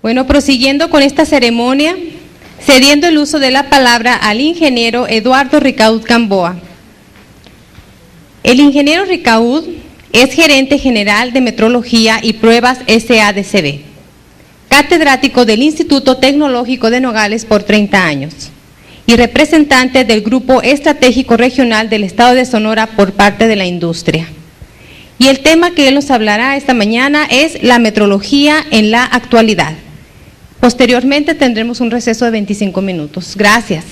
Bueno, prosiguiendo con esta ceremonia, cediendo el uso de la palabra al ingeniero Eduardo Ricaud Gamboa. El ingeniero Ricaud es gerente general de Metrología y Pruebas SADCB, catedrático del Instituto Tecnológico de Nogales por 30 años y representante del Grupo Estratégico Regional del Estado de Sonora por parte de la industria. Y el tema que él nos hablará esta mañana es la metrología en la actualidad. Posteriormente tendremos un receso de 25 minutos. Gracias.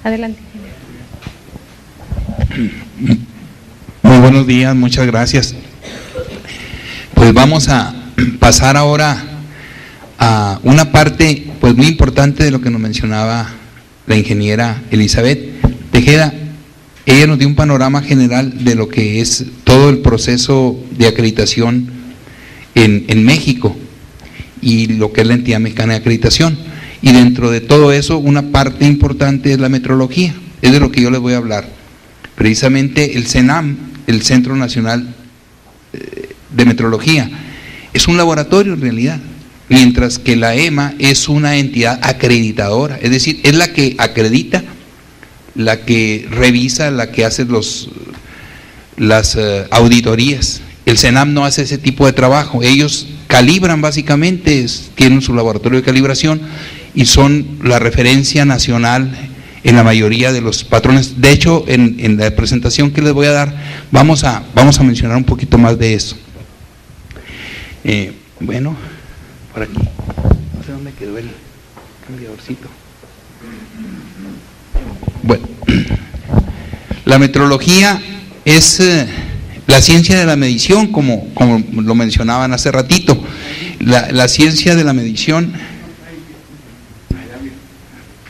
Adelante. Muy buenos días, muchas gracias. Pues vamos a pasar ahora a una parte pues muy importante de lo que nos mencionaba la ingeniera Elizabeth Tejeda. Ella nos dio un panorama general de lo que es todo el proceso de acreditación en México y lo que es la entidad mexicana de acreditación. Y dentro de todo eso, una parte importante es la metrología, es de lo que yo les voy a hablar. Precisamente el CENAM, el Centro Nacional de Metrología, es un laboratorio en realidad, mientras que la EMA es una entidad acreditadora, es decir, es la que acredita, la que revisa, la que hace las auditorías. El CENAM no hace ese tipo de trabajo, ellos calibran básicamente, tienen su laboratorio de calibración y son la referencia nacional en la mayoría de los patrones. De hecho, en la presentación que les voy a dar, vamos a mencionar un poquito más de eso. Bueno, por aquí, no sé dónde quedó el cambiadorcito. Bueno, la metrología es la ciencia de la medición, como lo mencionaban hace ratito. La ciencia de la medición,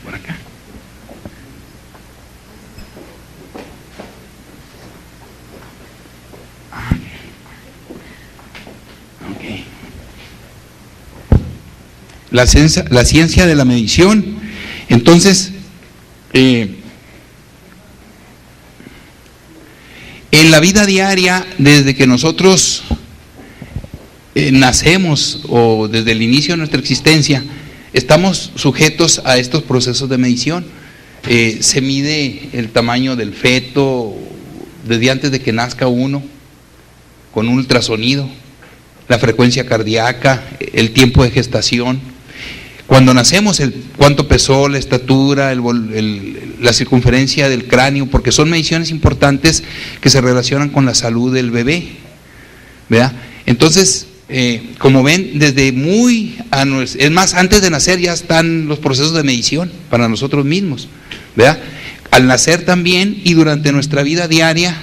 por acá. Okay. La ciencia de la medición, entonces, en la vida diaria, desde que nosotros nacemos o desde el inicio de nuestra existencia, estamos sujetos a estos procesos de medición. Se mide el tamaño del feto desde antes de que nazca uno, con un ultrasonido, la frecuencia cardíaca, el tiempo de gestación. Cuando nacemos, cuánto pesó, la estatura, la circunferencia del cráneo, porque son mediciones importantes que se relacionan con la salud del bebé, ¿verdad? Entonces, como ven, es más, antes de nacer ya están los procesos de medición para nosotros mismos, ¿verdad? Al nacer también y durante nuestra vida diaria,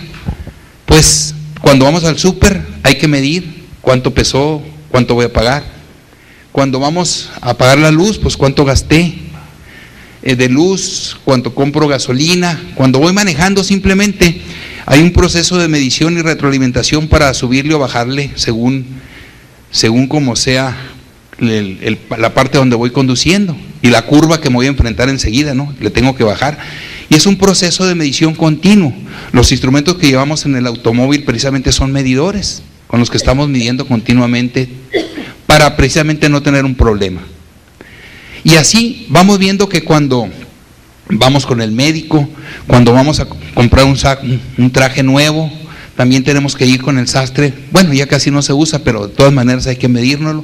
pues cuando vamos al súper hay que medir cuánto pesó, cuánto voy a pagar. Cuando vamos a pagar la luz, pues cuánto gasté de luz, cuánto compro gasolina. Cuando voy manejando, simplemente hay un proceso de medición y retroalimentación para subirle o bajarle según como sea la parte donde voy conduciendo y la curva que me voy a enfrentar enseguida, ¿no? Le tengo que bajar. Y es un proceso de medición continuo. Los instrumentos que llevamos en el automóvil precisamente son medidores con los que estamos midiendo continuamente para precisamente no tener un problema. Y así vamos viendo que cuando vamos con el médico, cuando vamos a comprar un traje nuevo, también tenemos que ir con el sastre. Bueno, ya casi no se usa, pero de todas maneras hay que medírnoslo.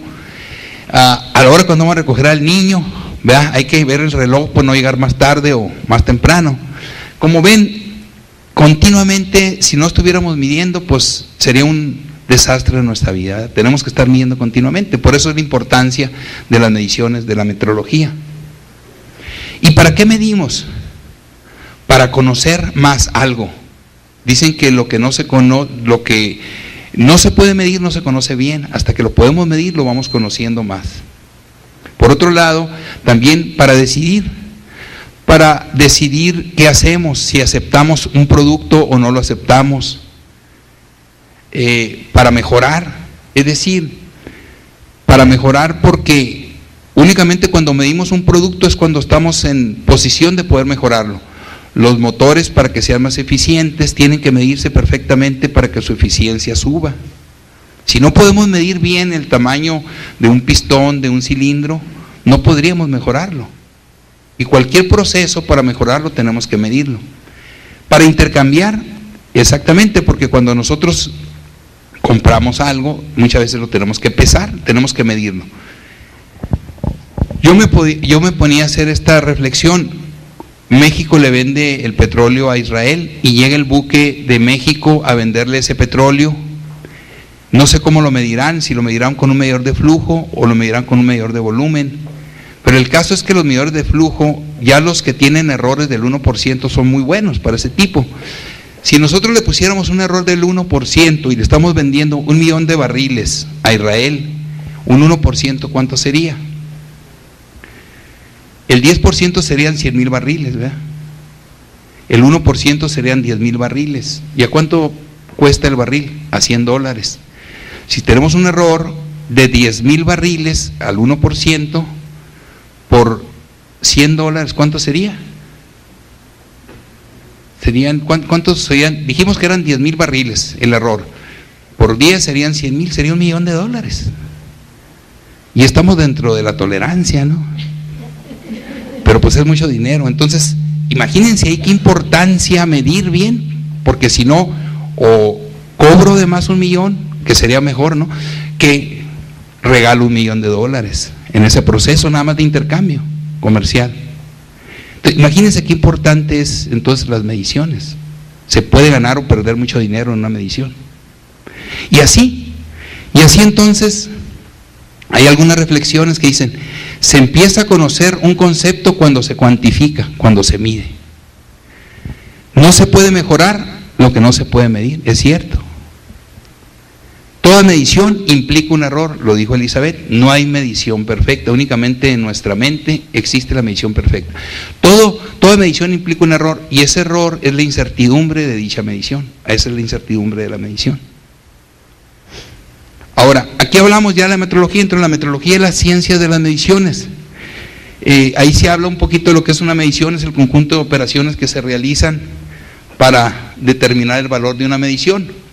A la hora cuando vamos a recoger al niño, ¿verdad? Hay que ver el reloj, pues no llegar más tarde o más temprano. Como ven, continuamente, si no estuviéramos midiendo, pues sería un desastre de nuestra vida. Tenemos que estar midiendo continuamente. Por eso es la importancia de las mediciones, de la metrología. ¿Y para qué medimos? Para conocer más algo. Dicen que lo que no se puede medir no se conoce bien. Hasta que lo podemos medir lo vamos conociendo más. Por otro lado, también para decidir qué hacemos, si aceptamos un producto o no lo aceptamos. Para mejorar, es decir, para mejorar, porque únicamente cuando medimos un producto es cuando estamos en posición de poder mejorarlo. Los motores, para que sean más eficientes, tienen que medirse perfectamente para que su eficiencia suba. Si no podemos medir bien el tamaño de un pistón, de un cilindro, no podríamos mejorarlo. Y cualquier proceso para mejorarlo tenemos que medirlo. Para intercambiar, exactamente, porque cuando nosotros compramos algo, muchas veces lo tenemos que pesar, tenemos que medirlo. Yo me ponía a hacer esta reflexión. México le vende el petróleo a Israel y llega el buque de México a venderle ese petróleo. No sé cómo lo medirán, si lo medirán con un medidor de flujo o lo medirán con un medidor de volumen, pero el caso es que los medidores de flujo, ya los que tienen errores del 1% son muy buenos para ese tipo. Si nosotros le pusiéramos un error del 1% y le estamos vendiendo 1 millón de barriles a Israel, un 1%, ¿cuánto sería? El 10% serían 100,000 barriles, ¿verdad? El 1% serían 10,000 barriles. ¿Y a cuánto cuesta el barril? A $100. Si tenemos un error de 10,000 barriles al 1% por $100, ¿cuánto sería? ¿Cuántos serían? Dijimos que eran 10,000 barriles el error. Por 10 serían 100,000, sería $1 millón. Y estamos dentro de la tolerancia, ¿no? Pero pues es mucho dinero. Entonces, imagínense ahí qué importancia medir bien, porque si no, o cobro de más $1 millón, que sería mejor, ¿no?, que regalo $1 millón en ese proceso nada más de intercambio comercial. Entonces, imagínense qué importante es entonces las mediciones. Se puede ganar o perder mucho dinero en una medición. Y así entonces hay algunas reflexiones que dicen, se empieza a conocer un concepto cuando se cuantifica, cuando se mide. No se puede mejorar lo que no se puede medir, es cierto. Toda medición implica un error, lo dijo Elizabeth, no hay medición perfecta, únicamente en nuestra mente existe la medición perfecta. Toda medición implica un error y ese error es la incertidumbre de dicha medición, esa es la incertidumbre de la medición. Ahora, aquí hablamos ya de la metrología, entre la metrología y las ciencias de las mediciones. Ahí se habla un poquito de lo que es una medición, es el conjunto de operaciones que se realizan para determinar el valor de una medición.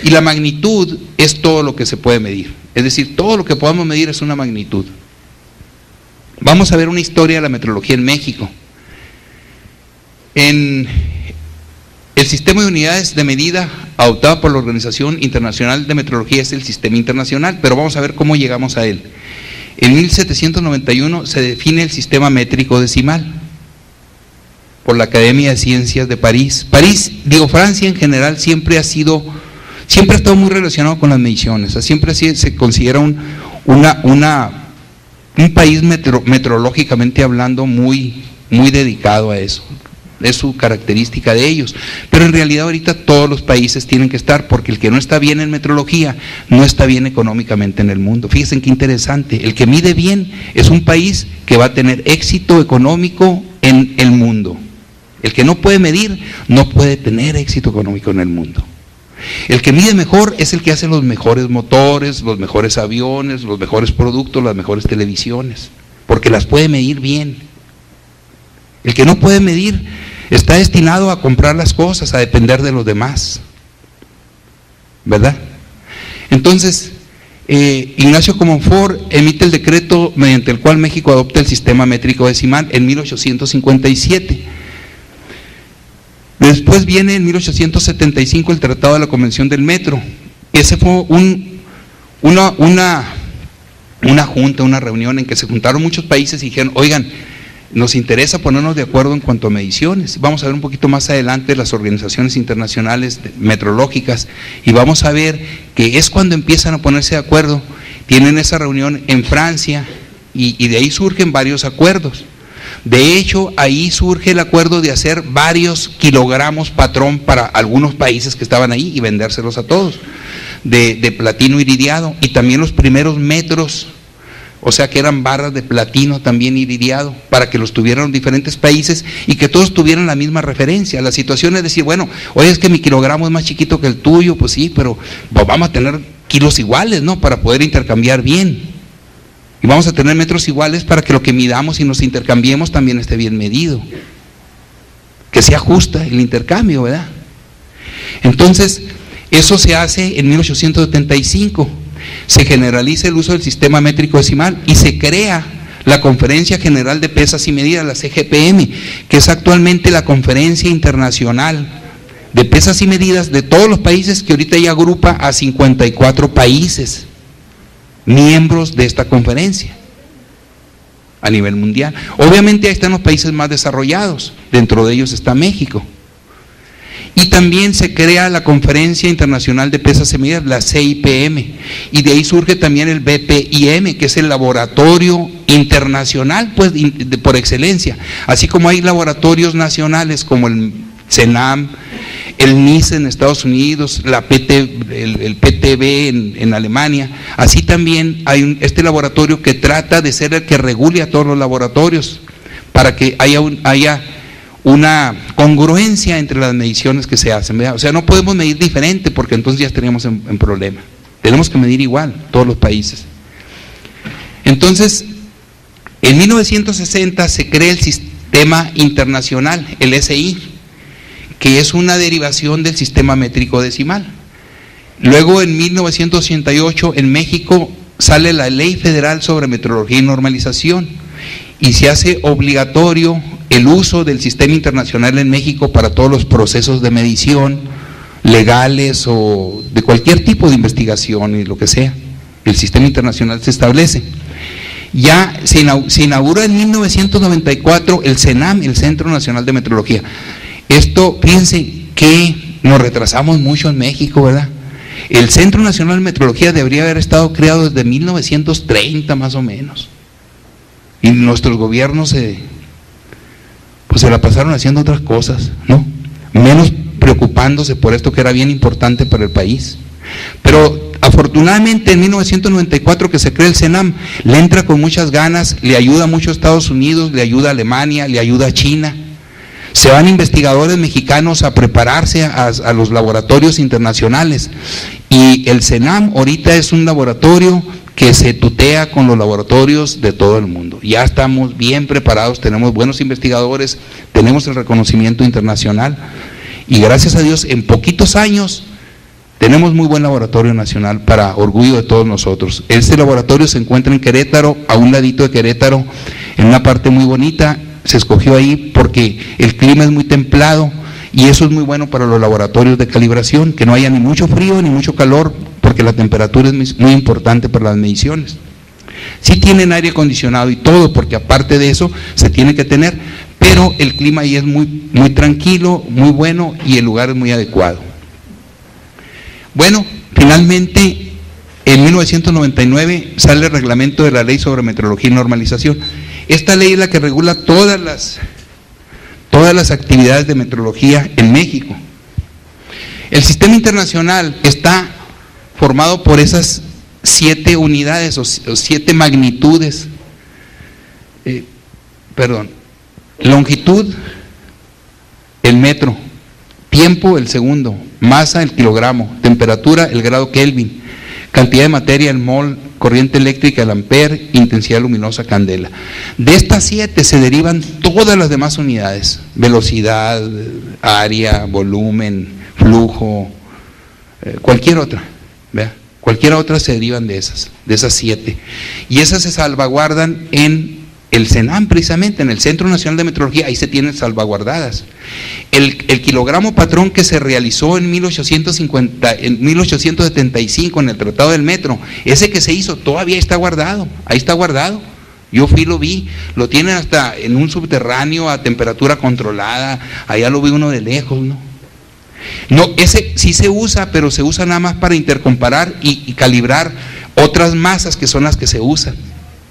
Y la magnitud es todo lo que se puede medir, es decir, todo lo que podamos medir es una magnitud. Vamos a ver una historia de la metrología en México. En el sistema de unidades de medida adoptado por la Organización Internacional de Metrología es el sistema internacional, pero vamos a ver cómo llegamos a él. En 1791 se define el sistema métrico decimal por la Academia de Ciencias de París. Francia en general siempre ha estado muy relacionado con las mediciones, siempre se considera un país meteorológicamente hablando muy dedicado a eso, es su característica de ellos, pero en realidad ahorita todos los países tienen que estar, porque el que no está bien en metrología no está bien económicamente en el mundo. Fíjense qué interesante, el que mide bien es un país que va a tener éxito económico en el mundo. El que no puede medir no puede tener éxito económico en el mundo. El que mide mejor es el que hace los mejores motores, los mejores aviones, los mejores productos, las mejores televisiones, porque las puede medir bien. El que no puede medir está destinado a comprar las cosas, a depender de los demás, ¿verdad? Entonces, Ignacio Comonfort emite el decreto mediante el cual México adopta el sistema métrico decimal en 1857. Después viene en 1875 el Tratado de la Convención del Metro. Ese fue una junta, una reunión en que se juntaron muchos países y dijeron, oigan, nos interesa ponernos de acuerdo en cuanto a mediciones. Vamos a ver un poquito más adelante las organizaciones internacionales metrológicas y vamos a ver que es cuando empiezan a ponerse de acuerdo. Tienen esa reunión en Francia y de ahí surgen varios acuerdos. De hecho, ahí surge el acuerdo de hacer varios kilogramos patrón para algunos países que estaban ahí y vendérselos a todos, de platino iridiado, y también los primeros metros, o sea que eran barras de platino también iridiado, para que los tuvieran los diferentes países y que todos tuvieran la misma referencia. La situación es decir, bueno, oye, es que mi kilogramo es más chiquito que el tuyo, pues sí, pero pues vamos a tener kilos iguales, ¿no?, para poder intercambiar bien. Y vamos a tener metros iguales para que lo que midamos y nos intercambiemos también esté bien medido, que sea justa el intercambio, ¿verdad? Entonces, Eso se hace en 1875. Se generaliza el uso del sistema métrico decimal y se crea la Conferencia General de Pesas y Medidas, la CGPM, que es actualmente la conferencia internacional de pesas y medidas de todos los países, que ahorita ya agrupa a 54 países miembros de esta conferencia a nivel mundial. Obviamente ahí están los países más desarrollados, dentro de ellos está México. Y también se crea la Conferencia Internacional de Pesas y Medidas, la CIPM, y de ahí surge también el BPIM, que es el laboratorio internacional, pues, por excelencia. Así como hay laboratorios nacionales como el CENAM, el NICE en Estados Unidos, el PTB en Alemania, así también hay este laboratorio que trata de ser el que regule a todos los laboratorios, para que haya una congruencia entre las mediciones que se hacen, ¿verdad? O sea, no podemos medir diferente porque entonces ya estaríamos en problema. Tenemos que medir igual todos los países. Entonces, en 1960 se crea el Sistema Internacional, el SI, que es una derivación del sistema métrico decimal. Luego, en 1988, en México sale la Ley Federal sobre Metrología y Normalización y se hace obligatorio el uso del sistema internacional en México para todos los procesos de medición legales o de cualquier tipo de investigación y lo que sea. El sistema internacional se establece. Ya se inaugura en 1994 el CENAM, el Centro Nacional de Metrología. Esto, fíjense que nos retrasamos mucho en México, ¿verdad? El Centro Nacional de Metrología debería haber estado creado desde 1930 más o menos. Y nuestros gobiernos se la pasaron haciendo otras cosas, ¿no? Menos preocupándose por esto que era bien importante para el país. Pero afortunadamente en 1994 que se crea el CENAM, le entra con muchas ganas, le ayuda mucho a Estados Unidos, le ayuda a Alemania, le ayuda a China. Se van investigadores mexicanos a prepararse a los laboratorios internacionales. Y el CENAM ahorita es un laboratorio que se tutea con los laboratorios de todo el mundo. Ya estamos bien preparados, tenemos buenos investigadores, tenemos el reconocimiento internacional y gracias a Dios en poquitos años tenemos muy buen laboratorio nacional para orgullo de todos nosotros. Este laboratorio se encuentra en Querétaro, a un ladito de Querétaro, en una parte muy bonita. Se escogió ahí porque el clima es muy templado y eso es muy bueno para los laboratorios de calibración, que no haya ni mucho frío ni mucho calor, porque la temperatura es muy importante para las mediciones. Sí tienen aire acondicionado y todo, porque aparte de eso se tiene que tener, pero el clima ahí es muy, muy tranquilo, muy bueno y el lugar es muy adecuado. Bueno, finalmente en 1999 sale el reglamento de la Ley sobre Metrología y Normalización. Esta ley es la que regula todas las actividades de metrología en México. El sistema internacional está formado por esas 7 unidades o 7 magnitudes. Longitud, el metro; tiempo, el segundo; masa, el kilogramo; temperatura, el grado Kelvin; cantidad de materia, el mol; corriente eléctrica, el ampere; intensidad luminosa, candela. De estas 7 se derivan todas las demás unidades: velocidad, área, volumen, flujo, cualquier otra, ¿vea? Cualquier otra se derivan de esas 7. Y esas se salvaguardan en el CENAM, precisamente, en el Centro Nacional de Metrología, ahí se tienen salvaguardadas. El kilogramo patrón que se realizó en 1875 en el Tratado del Metro, ese que se hizo, todavía está guardado, ahí está guardado. Yo fui, lo vi, lo tienen hasta en un subterráneo a temperatura controlada, allá lo vi uno de lejos, ¿no? No, ese sí se usa, pero se usa nada más para intercomparar y calibrar otras masas que son las que se usan,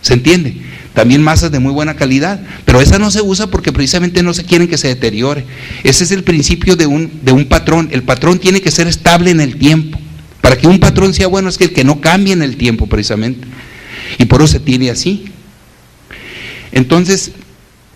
¿se entiende? También masas de muy buena calidad, pero esa no se usa porque precisamente no se quieren que se deteriore. Ese es el principio de un patrón. El patrón tiene que ser estable en el tiempo. Para que un patrón sea bueno es que el que no cambie en el tiempo precisamente, y por eso se tiene así. Entonces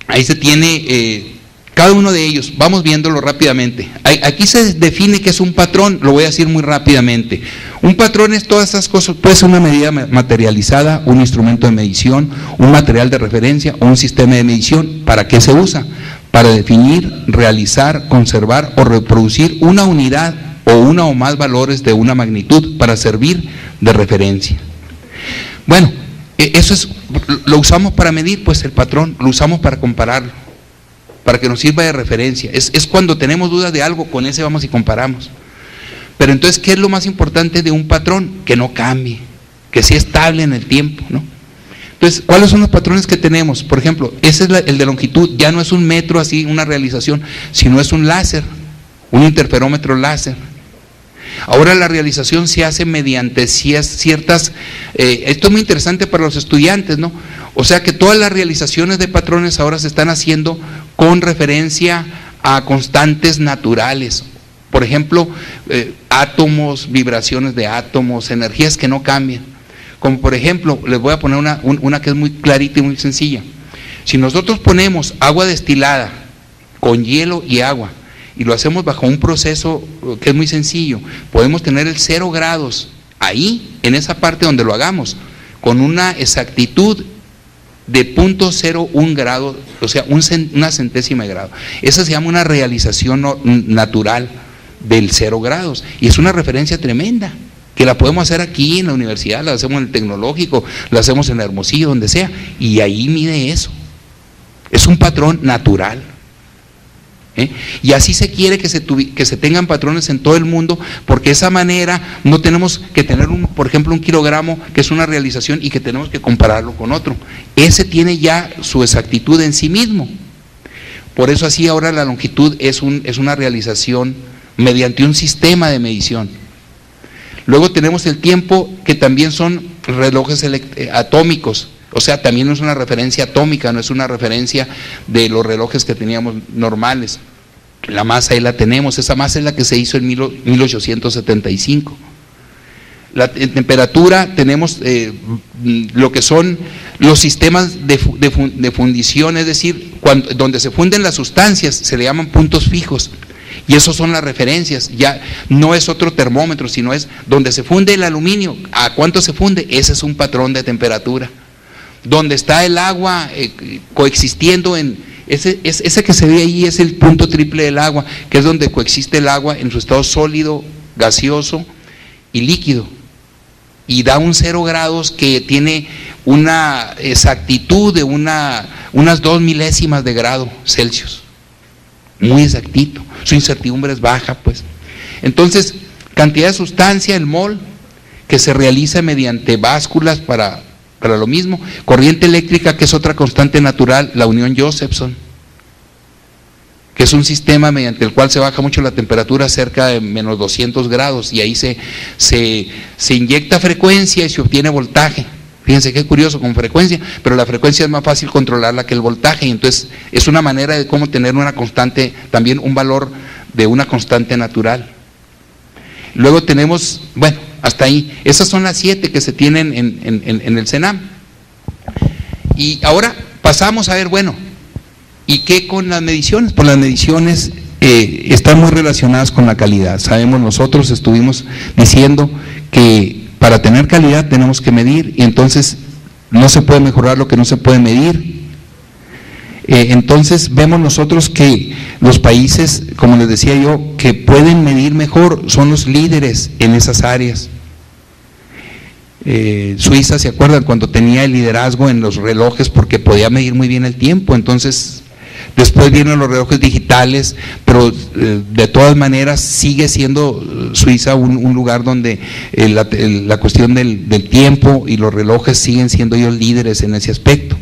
ahí se tiene cada uno de ellos, vamos viéndolo rápidamente. Aquí se define qué es un patrón, lo voy a decir muy rápidamente. Un patrón es todas esas cosas, puede ser una medida materializada, un instrumento de medición, un material de referencia o un sistema de medición. ¿Para qué se usa? Para definir, realizar, conservar o reproducir una unidad o una o más valores de una magnitud para servir de referencia. Bueno, eso es, lo usamos para medir, pues el patrón, lo usamos para compararlo, para que nos sirva de referencia. Es cuando tenemos dudas de algo, con ese vamos y comparamos. Pero entonces, ¿qué es lo más importante de un patrón? Que no cambie, que sea estable en el tiempo, ¿no? Entonces, ¿cuáles son los patrones que tenemos? Por ejemplo, ese es el de longitud, ya no es un metro así, una realización, sino es un láser, un interferómetro láser. Ahora la realización se hace mediante ciertas, esto es muy interesante para los estudiantes, ¿no? O sea que todas las realizaciones de patrones ahora se están haciendo con referencia a constantes naturales. Por ejemplo, átomos, vibraciones de átomos, energías que no cambian. Como por ejemplo, les voy a poner una que es muy clarita y muy sencilla. Si nosotros ponemos agua destilada con hielo y agua, y lo hacemos bajo un proceso que es muy sencillo, podemos tener el 0 grados ahí, en esa parte donde lo hagamos, con una exactitud de 0.01 grado, o sea, una centésima de grado. Esa se llama una realización natural del 0 grados, y es una referencia tremenda, que la podemos hacer aquí en la universidad, la hacemos en el tecnológico, la hacemos en Hermosillo, donde sea, y ahí mide eso. Es un patrón natural. Y así se quiere que se tengan patrones en todo el mundo, porque de esa manera no tenemos que tener, por ejemplo, 1 kilogramo, que es una realización, y que tenemos que compararlo con otro. Ese tiene ya su exactitud en sí mismo. Por eso así ahora la longitud es una realización mediante un sistema de medición. Luego tenemos el tiempo, que también son relojes atómicos. O sea, también no es una referencia atómica, no es una referencia de los relojes que teníamos normales. La masa ahí la tenemos, esa masa es la que se hizo en 1875. En temperatura tenemos lo que son los sistemas de fundición, es decir, donde se funden las sustancias, se le llaman puntos fijos. Y esos son las referencias, ya no es otro termómetro, sino es donde se funde el aluminio, ¿a cuánto se funde? Ese es un patrón de temperatura. Donde está el agua coexistiendo ese que se ve ahí es el punto triple del agua, que es donde coexiste el agua en su estado sólido, gaseoso y líquido, y da un 0 grados que tiene una exactitud de unas 2 milésimas de grado Celsius, muy exactito, su incertidumbre es baja, pues. Entonces, cantidad de sustancia, el mol, que se realiza mediante básculas para lo mismo. Corriente eléctrica, que es otra constante natural, la unión Josephson, que es un sistema mediante el cual se baja mucho la temperatura cerca de menos 200 grados, y ahí se inyecta frecuencia y se obtiene voltaje. Fíjense qué curioso, con frecuencia, pero la frecuencia es más fácil controlarla que el voltaje, y entonces es una manera de cómo tener una constante, también un valor de una constante natural. Luego tenemos, bueno, hasta ahí, esas son las 7 que se tienen en el CENAM. Y ahora pasamos a ver, bueno, ¿y qué con las mediciones? Pues las mediciones están muy relacionadas con la calidad. Sabemos, nosotros estuvimos diciendo que para tener calidad tenemos que medir, y entonces no se puede mejorar lo que no se puede medir. Entonces vemos nosotros que los países, como les decía yo, que pueden medir mejor, son los líderes en esas áreas. Suiza, ¿se acuerdan? Cuando tenía el liderazgo en los relojes, porque podía medir muy bien el tiempo. Entonces después vienen los relojes digitales, pero de todas maneras sigue siendo Suiza un lugar donde la cuestión del tiempo y los relojes siguen siendo ellos líderes en ese aspecto.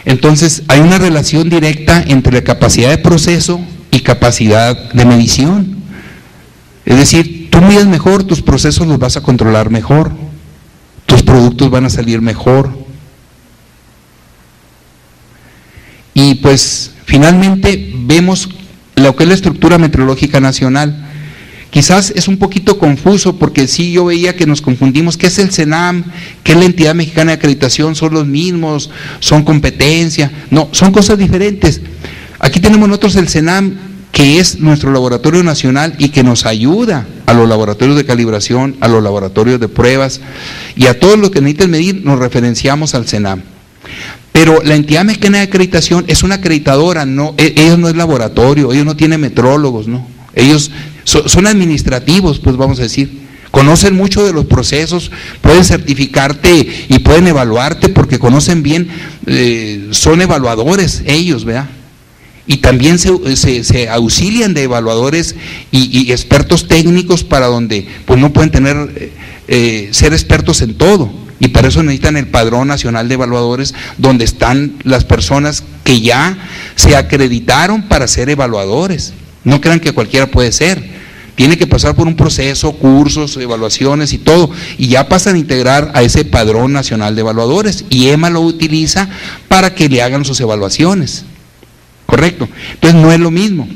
Entonces hay una relación directa entre la capacidad de proceso y capacidad de medición. Es decir, tú mides mejor, tus procesos los vas a controlar mejor, tus productos van a salir mejor. Y pues finalmente vemos lo que es la estructura meteorológica nacional. Quizás es un poquito confuso, porque sí, yo veía que nos confundimos. ¿Qué es el CENAM? ¿Qué es la Entidad Mexicana de Acreditación? ¿Son los mismos? ¿Son competencia? No, son cosas diferentes. Aquí tenemos nosotros el CENAM, que es nuestro laboratorio nacional y que nos ayuda a los laboratorios de calibración, a los laboratorios de pruebas, y a todos los que necesiten medir nos referenciamos al CENAM. Pero la Entidad Mexicana de Acreditación es una acreditadora, no, ellos no es laboratorio, ellos no tienen metrólogos, ¿no? Ellos son administrativos, pues vamos a decir. Conocen mucho de los procesos, pueden certificarte y pueden evaluarte porque conocen bien, son evaluadores ellos, ¿verdad? Y también se auxilian de evaluadores y expertos técnicos para donde pues no pueden ser expertos en todo. Y para eso necesitan el Padrón Nacional de Evaluadores, donde están las personas que ya se acreditaron para ser evaluadores. No crean que cualquiera puede ser. Tiene que pasar por un proceso, cursos, evaluaciones y todo, y ya pasan a integrar a ese Padrón Nacional de Evaluadores, y EMA lo utiliza para que le hagan sus evaluaciones, ¿correcto? Entonces no es lo mismo.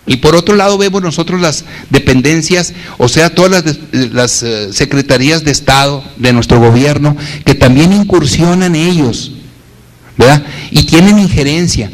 Y por otro lado vemos nosotros las dependencias, o sea, todas las secretarías de Estado de nuestro gobierno, que también incursionan ellos, ¿verdad? Y tienen injerencia.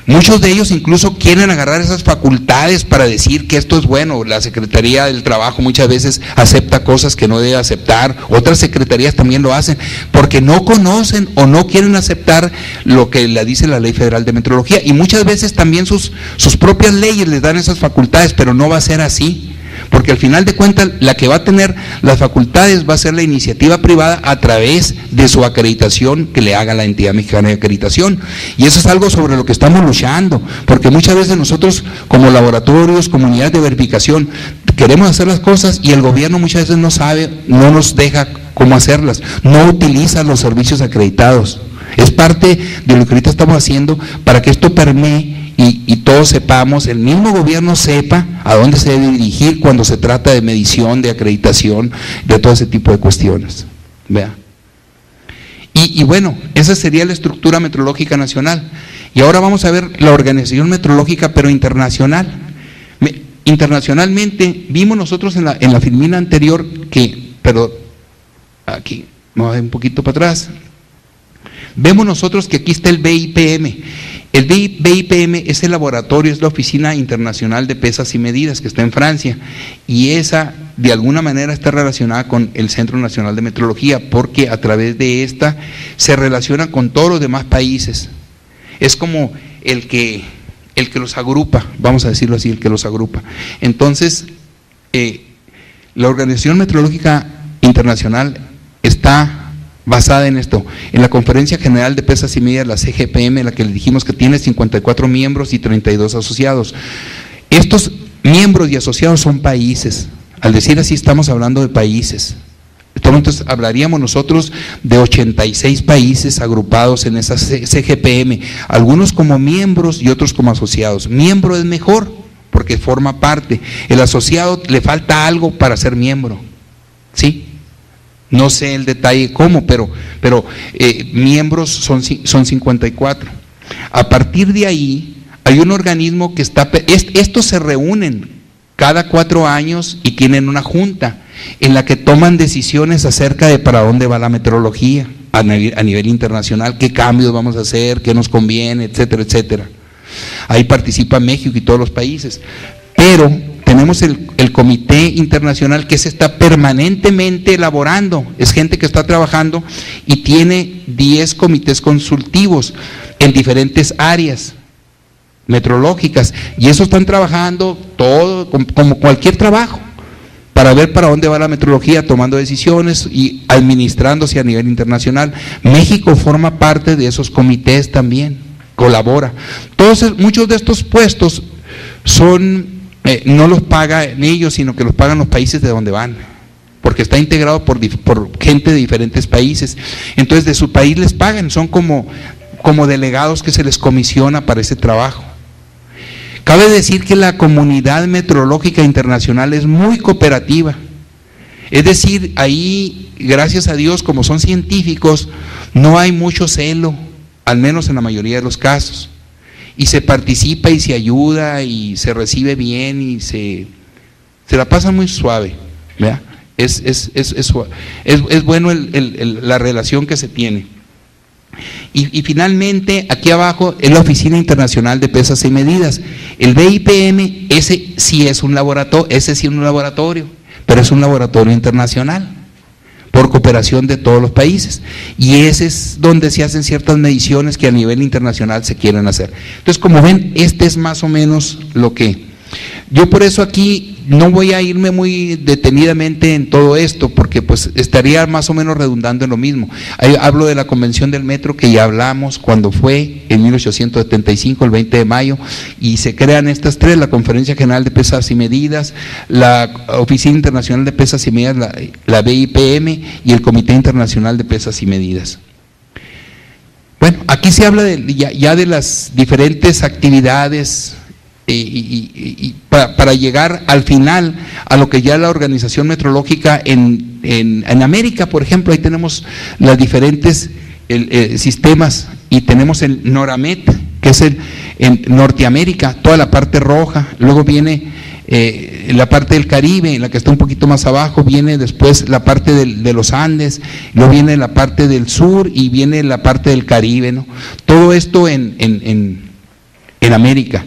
Muchos de ellos incluso quieren agarrar esas facultades para decir que esto es bueno. La Secretaría del Trabajo muchas veces acepta cosas que no debe aceptar, otras secretarías también lo hacen, porque no conocen o no quieren aceptar lo que le dice la Ley Federal de Metrología, y muchas veces también sus propias leyes les dan esas facultades, pero no va a ser así. Porque al final de cuentas la que va a tener las facultades va a ser la iniciativa privada a través de su acreditación que le haga la entidad mexicana de acreditación. Y eso es algo sobre lo que estamos luchando, porque muchas veces nosotros como laboratorios, comunidades de verificación, queremos hacer las cosas y el gobierno muchas veces no sabe, no nos deja cómo hacerlas, no utiliza los servicios acreditados. Es parte de lo que ahorita estamos haciendo para que esto permee y todos sepamos, el mismo gobierno sepa a dónde se debe dirigir cuando se trata de medición, de acreditación, de todo ese tipo de cuestiones. ¿Vea? Y bueno, esa sería la estructura metrológica nacional. Y ahora vamos a ver la organización metrológica, pero internacional. Internacionalmente, vimos nosotros en la filmina anterior que, pero aquí, vamos a ver un poquito para atrás. Vemos nosotros que aquí está el BIPM. El BIPM es el laboratorio, es la Oficina Internacional de Pesas y Medidas que está en Francia, y esa de alguna manera está relacionada con el Centro Nacional de Metrología, porque a través de esta se relaciona con todos los demás países. Es como el que los agrupa, vamos a decirlo así, el que los agrupa. Entonces, la Organización Metrológica Internacional está basada en esto, en la Conferencia General de Pesas y Medidas, la CGPM, la que le dijimos que tiene 54 miembros y 32 asociados. Estos miembros y asociados son países. Al decir así estamos hablando de países. Entonces hablaríamos nosotros de 86 países agrupados en esa CGPM, algunos como miembros y otros como asociados. Miembro es mejor porque forma parte. El asociado le falta algo para ser miembro, ¿sí? No sé el detalle cómo, pero miembros son 54. A partir de ahí hay un organismo que estos se reúnen cada 4 años y tienen una junta en la que toman decisiones acerca de para dónde va la metrología a nivel internacional, qué cambios vamos a hacer, qué nos conviene, etcétera, etcétera. Ahí participa México y todos los países, pero tenemos el comité internacional que se está permanentemente elaborando, es gente que está trabajando y tiene 10 comités consultivos en diferentes áreas metrológicas, y eso están trabajando todo como cualquier trabajo para ver para dónde va la metrología, tomando decisiones y administrándose a nivel internacional. México forma parte de esos comités también, colabora. Muchos de estos puestos no los pagan ellos, sino que los pagan los países de donde van, porque está integrado por gente de diferentes países. Entonces de su país les pagan, son como delegados que se les comisiona para ese trabajo. Cabe decir que la comunidad metrológica internacional es muy cooperativa, es decir, ahí gracias a Dios, como son científicos, no hay mucho celo, al menos en la mayoría de los casos. Y se participa y se ayuda y se recibe bien y se la pasa muy suave, ¿verdad? Es bueno la relación que se tiene. Y finalmente, aquí abajo es la Oficina Internacional de Pesas y Medidas. El BIPM, ese sí es un laboratorio, pero es un laboratorio internacional, por cooperación de todos los países, y ese es donde se hacen ciertas mediciones que a nivel internacional se quieren hacer. Entonces, como ven, este es más o menos lo que Yo por eso aquí no voy a irme muy detenidamente en todo esto, porque pues estaría más o menos redundando en lo mismo. Hablo de la Convención del Metro, que ya hablamos cuando fue en 1875, el 20 de mayo, y se crean estas tres: la Conferencia General de Pesas y Medidas, la Oficina Internacional de Pesas y Medidas, la BIPM, y el Comité Internacional de Pesas y Medidas. Bueno, aquí se habla ya de las diferentes actividades para llegar al final a lo que ya la Organización Meteorológica en América, por ejemplo. Ahí tenemos los diferentes sistemas, y tenemos el NORAMET, que es en Norteamérica, toda la parte roja. Luego viene la parte del Caribe, la que está un poquito más abajo. Viene después la parte de los Andes, luego viene la parte del sur y viene la parte del Caribe, ¿no? Todo esto en América.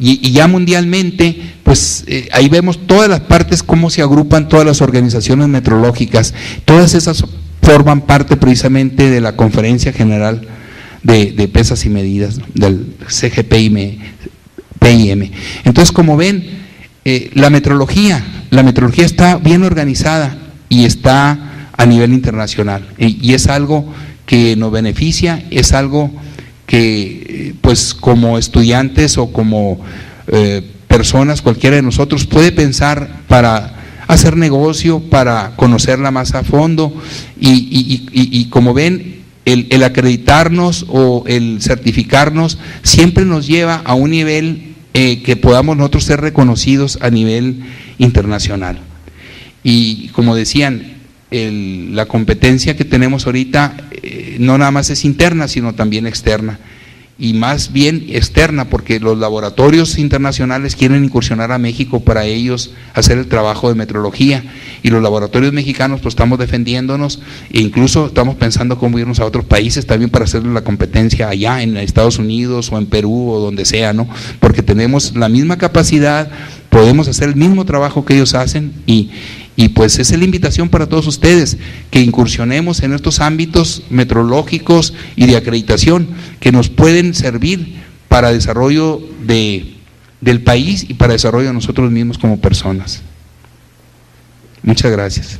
Y ya mundialmente, pues ahí vemos todas las partes, cómo se agrupan todas las organizaciones meteorológicas. Todas esas forman parte precisamente de la Conferencia General de Pesas y Medidas, ¿no?, del CGPIM. Entonces, como ven, la meteorología está bien organizada y está a nivel internacional. Y es algo que nos beneficia, es algo que pues como estudiantes o como personas, cualquiera de nosotros puede pensar para hacer negocio, para conocerla más a fondo, y como ven, el acreditarnos o el certificarnos siempre nos lleva a un nivel que podamos nosotros ser reconocidos a nivel internacional. Y como decían, la competencia que tenemos ahorita no nada más es interna, sino también externa, y más bien externa, porque los laboratorios internacionales quieren incursionar a México para ellos hacer el trabajo de meteorología, y los laboratorios mexicanos pues estamos defendiéndonos, e incluso estamos pensando cómo irnos a otros países también para hacerle la competencia allá en Estados Unidos o en Perú o donde sea, ¿no? Porque tenemos la misma capacidad, podemos hacer el mismo trabajo que ellos hacen, y pues esa es la invitación para todos ustedes, que incursionemos en estos ámbitos meteorológicos y de acreditación que nos pueden servir para desarrollo del país y para desarrollo de nosotros mismos como personas. Muchas gracias.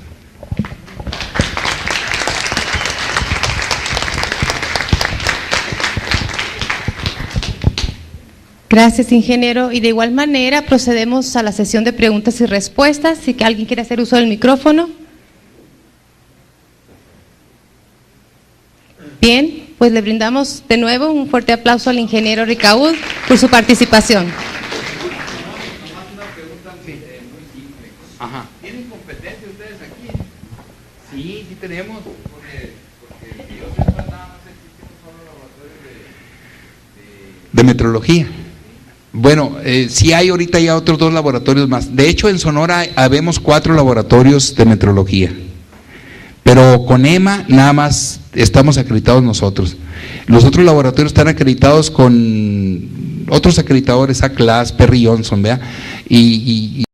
Gracias, ingeniero. Y de igual manera procedemos a la sesión de preguntas y respuestas. Si que alguien quiere hacer uso del micrófono. Bien, pues le brindamos de nuevo un fuerte aplauso al ingeniero Ricaud por su participación. Ajá. ¿Tienen competencia ustedes aquí? Sí, sí tenemos. Porque yo sepa, nada más existen solo laboratorios de meteorología. Bueno, sí hay ahorita ya otros 2 laboratorios más. De hecho, en Sonora habemos 4 laboratorios de meteorología, pero con EMA nada más estamos acreditados nosotros. Los otros laboratorios están acreditados con otros acreditadores, ACLAS, Perry Johnson, ¿verdad? Y